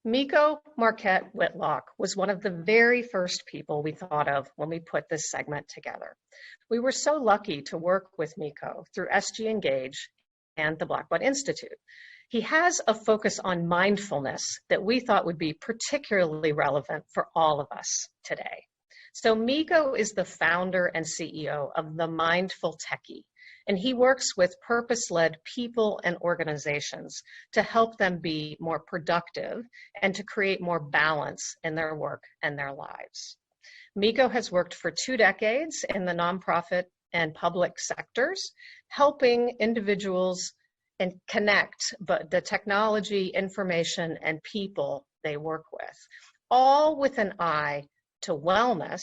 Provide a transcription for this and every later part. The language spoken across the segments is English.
Meico Marquette Whitlock was one of the very first people we thought of when we put this segment together. We were so lucky to work with Meico through SG Engage and the Blackboard Institute. He has a focus on mindfulness that we thought would be particularly relevant for all of us today. So Meico is the founder and CEO of The Mindful Techie, and he works with purpose-led people and organizations to help them be more productive and to create more balance in their work and their lives. Meico has worked for 2 decades in the nonprofit and public sectors, helping individuals and connect the technology, information, and people they work with, all with an eye to wellness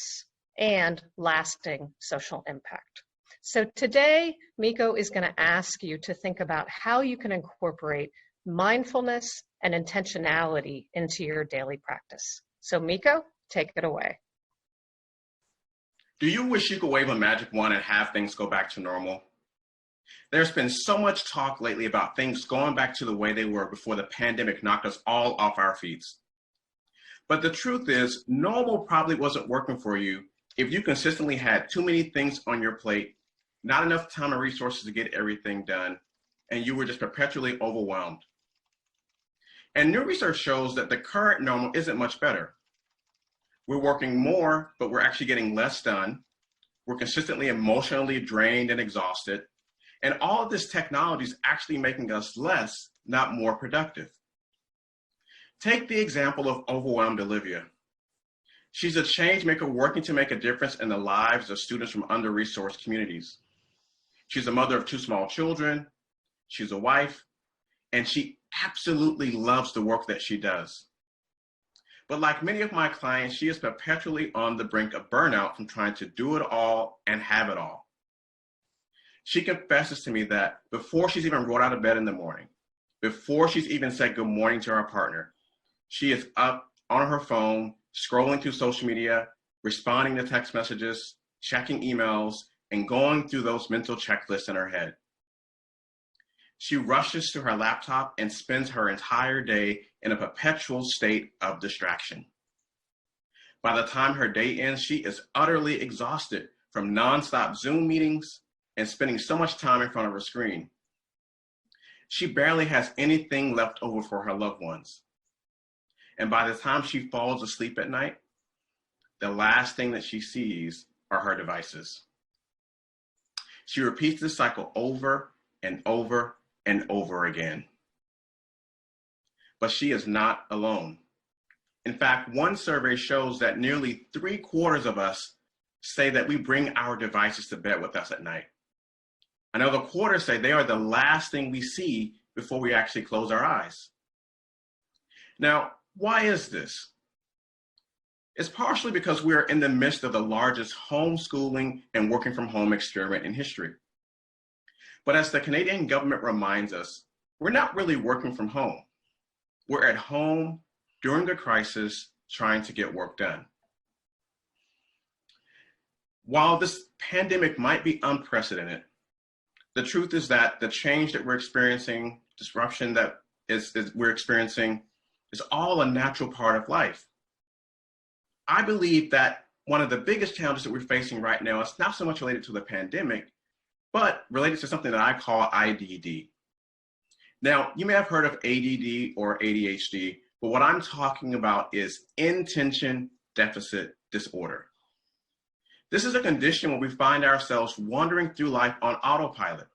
and lasting social impact. So today, Meico is going to ask you to think about how you can incorporate mindfulness and intentionality into your daily practice. So Meico, take it away. Do you wish you could wave a magic wand and have things go back to normal? There's been so much talk lately about things going back to the way they were before the pandemic knocked us all off our feet. But the truth is, normal probably wasn't working for you if you consistently had too many things on your plate, not enough time and resources to get everything done, and you were just perpetually overwhelmed. And new research shows that the current normal isn't much better. We're working more, but we're actually getting less done. We're consistently emotionally drained and exhausted. And all of this technology is actually making us less, not more productive. Take the example of overwhelmed Olivia. She's a change maker working to make a difference in the lives of students from under-resourced communities. She's a mother of 2 small children, she's a wife, and she absolutely loves the work that she does. But like many of my clients, she is perpetually on the brink of burnout from trying to do it all and have it all. She confesses to me that before she's even rolled out of bed in the morning, before she's even said good morning to her partner, she is up on her phone, scrolling through social media, responding to text messages, checking emails, and going through those mental checklists in her head. She rushes to her laptop and spends her entire day in a perpetual state of distraction. By the time her day ends, she is utterly exhausted from nonstop Zoom meetings and spending so much time in front of her screen. She barely has anything left over for her loved ones. And by the time she falls asleep at night, the last thing that she sees are her devices. She repeats this cycle over and over and over again. But she is not alone. In fact, one survey shows that nearly 3/4 of us say that we bring our devices to bed with us at night. Another quarter say they are the last thing we see before we actually close our eyes. Now, why is this? It's partially because we are in the midst of the largest homeschooling and working from home experiment in history. But as the Canadian government reminds us, we're not really working from home. We're at home during a crisis trying to get work done. While this pandemic might be unprecedented, the truth is that the change that we're experiencing, disruption that we're experiencing, is all a natural part of life. I believe that one of the biggest challenges that we're facing right now is not so much related to the pandemic, but related to something that I call IDD. Now, you may have heard of ADD or ADHD, but what I'm talking about is inattention deficit disorder. This is a condition where we find ourselves wandering through life on autopilot.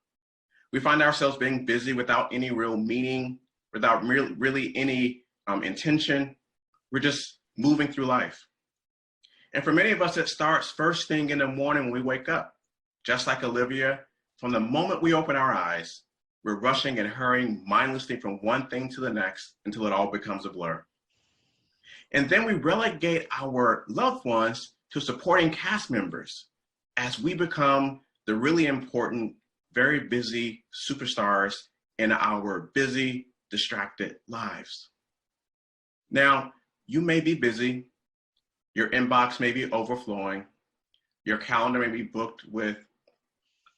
We find ourselves being busy without any real meaning, without really any intention. We're just moving through life. And for many of us, it starts first thing in the morning when we wake up. Just like Olivia, from the moment we open our eyes, we're rushing and hurrying mindlessly from one thing to the next until it all becomes a blur. And then we relegate our loved ones to supporting cast members as we become the really important, very busy superstars in our busy, distracted lives. Now, you may be busy, your inbox may be overflowing, your calendar may be booked with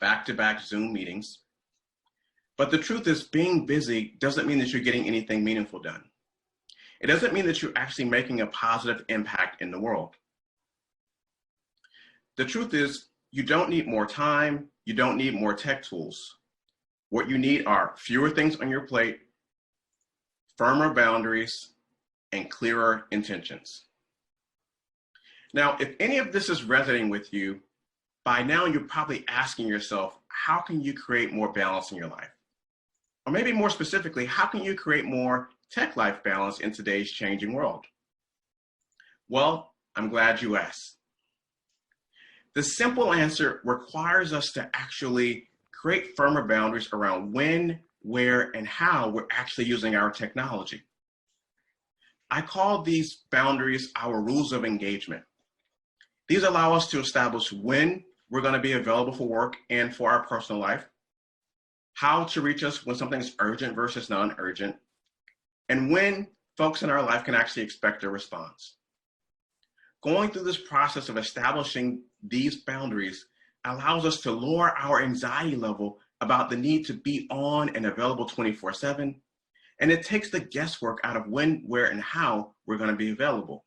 back-to-back Zoom meetings, but the truth is being busy doesn't mean that you're getting anything meaningful done. It doesn't mean that you're actually making a positive impact in the world. The truth is, you don't need more time, you don't need more tech tools. What you need are fewer things on your plate, firmer boundaries, and clearer intentions. Now, if any of this is resonating with you, by now you're probably asking yourself, how can you create more balance in your life? Or maybe more specifically, how can you create more tech life balance in today's changing world? Well, I'm glad you asked. The simple answer requires us to actually create firmer boundaries around when, where, and how we're actually using our technology. I call these boundaries our rules of engagement. These allow us to establish when we're going to be available for work and for our personal life, how to reach us when something's urgent versus non-urgent, and when folks in our life can actually expect a response. Going through this process of establishing these boundaries allows us to lower our anxiety level about the need to be on and available 24/7, and it takes the guesswork out of when, where, and how we're going to be available.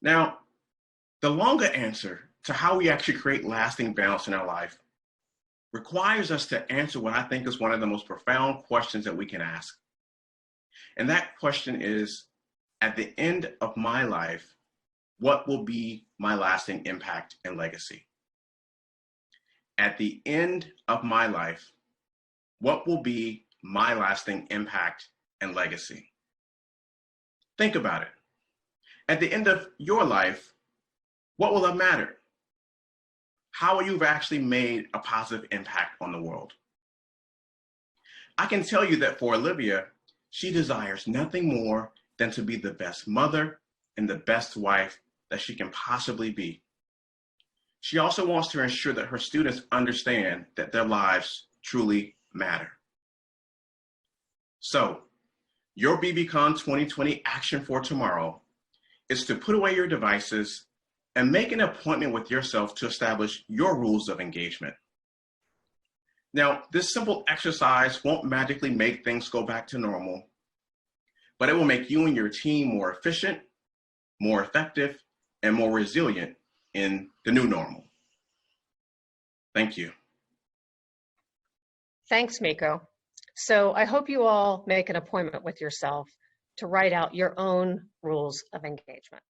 Now, the longer answer to how we actually create lasting balance in our life requires us to answer what I think is one of the most profound questions that we can ask. And that question is, at the end of my life, what will be my lasting impact and legacy? At the end of my life, what will be my lasting impact and legacy? Think about it. At the end of your life, what will have mattered? How you've actually made a positive impact on the world? I can tell you that for Olivia, she desires nothing more than to be the best mother and the best wife that she can possibly be. She also wants to ensure that her students understand that their lives truly matter. So, your BBCon 2020 action for tomorrow is to put away your devices and make an appointment with yourself to establish your rules of engagement. Now, this simple exercise won't magically make things go back to normal, but it will make you and your team more efficient, more effective, and more resilient in the new normal. Thank you. Thanks, Meico. So I hope you all make an appointment with yourself to write out your own rules of engagement.